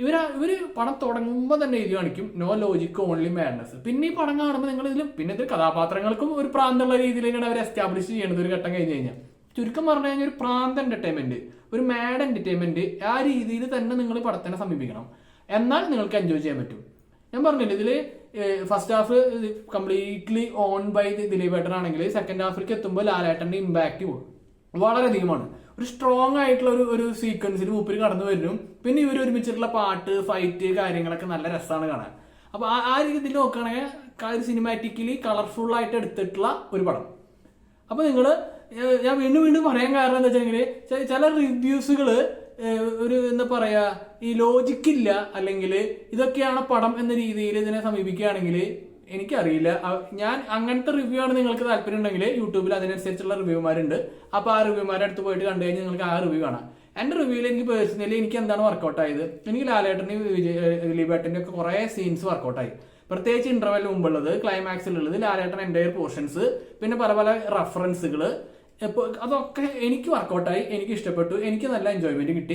ഇവര് പടം തുടങ്ങുമ്പോൾ തന്നെ എഴുതി കാണിക്കും നോ ലോജിക് ഓൺലി മാഡ്നസ്. പിന്നെ ഈ പടം കാണുമ്പോൾ നിങ്ങൾ ഇതിലും പിന്നെ ഇത് കഥാപാത്രങ്ങൾക്കും ഒരു പ്രാന്തുള്ള രീതിയിലാണ് അവർ എസ്റ്റാബ്ലിഷ് ചെയ്യണത് ഒരു ഘട്ടം കഴിഞ്ഞ് കഴിഞ്ഞാൽ. ചുരുക്കം പറഞ്ഞു കഴിഞ്ഞാൽ ഒരു പ്രാന്ത് എന്റർടൈൻമെന്റ്, ഒരു മാഡ് എന്റർടൈൻമെന്റ് ആ രീതിയിൽ തന്നെ നിങ്ങൾ പടത്തിനെ സമീപിക്കണം. എന്നാൽ നിങ്ങൾക്ക് എൻജോയ് ചെയ്യാൻ പറ്റും. ഞാൻ പറഞ്ഞില്ല ഇതില് first half completely own by ദിലീപേട്ടനാണെങ്കിൽ സെക്കൻഡ് ഹാഫിലേക്ക് എത്തുമ്പോൾ ലാലേട്ടന്റെ ഇമ്പാക്ട് വളരെയധികമാണ്. ഒരു സ്ട്രോങ് ആയിട്ടുള്ള ഒരു സീക്വൻസിൽ മൂപ്പര് കടന്നു വരുന്നു. പിന്നെ ഇവർ ഒരുമിച്ചിട്ടുള്ള പാട്ട്, ഫൈറ്റ്, കാര്യങ്ങളൊക്കെ നല്ല രസമാണ് കാണാൻ. അപ്പൊ ആ രീതിയിൽ നോക്കുകയാണെങ്കിൽ സിനിമാറ്റിക്കലി കളർഫുൾ ആയിട്ട് എടുത്തിട്ടുള്ള ഒരു പടം. അപ്പൊ നിങ്ങള് ഞാൻ വീണ്ടും വീണ്ടും പറയാൻ കാരണം എന്താ വെച്ചാൽ ചില റിവ്യൂസുകള് ഒരു എന്താ പറയാ ഈ ലോജിക്കില്ല അല്ലെങ്കിൽ ഇതൊക്കെയാണ് പടം എന്ന രീതിയിൽ ഇതിനെ സമീപിക്കുകയാണെങ്കിൽ എനിക്കറിയില്ല. ഞാൻ അങ്ങനത്തെ റിവ്യൂ ആണ് നിങ്ങൾക്ക് താല്പര്യം ഉണ്ടെങ്കിൽ യൂട്യൂബിൽ അതിനനുസരിച്ചുള്ള റിവ്യൂമാരുണ്ട്. അപ്പൊ ആ റിവ്യൂമാരെ അടുത്ത് പോയിട്ട് കണ്ടു കഴിഞ്ഞാൽ നിങ്ങൾക്ക് ആ റിവ്യൂ കാണാം. എന്റെ റിവ്യൂവിൽ എനിക്ക് പേഴ്സണലി എനിക്ക് എന്താണ് വർക്കൗട്ട് ആയത്, എനിക്ക് ലാലേട്ടന്റെയും ദിലീപേട്ടന്റെ ഒക്കെ കുറെ സീൻസ് വർക്കൗട്ടായി. പ്രത്യേകിച്ച് ഇന്റർവെൽ മുമ്പുള്ളത്, ക്ലൈമാക്സിലുള്ളത്, ലാലേട്ടൻ എൻ്റയർ പോർഷൻസ്, പിന്നെ പല പല റെഫറൻസുകൾ, അതൊക്കെ എനിക്ക് വർക്കൗട്ടായി, എനിക്ക് ഇഷ്ടപ്പെട്ടു, എനിക്ക് നല്ല എൻജോയ്മെന്റ് കിട്ടി.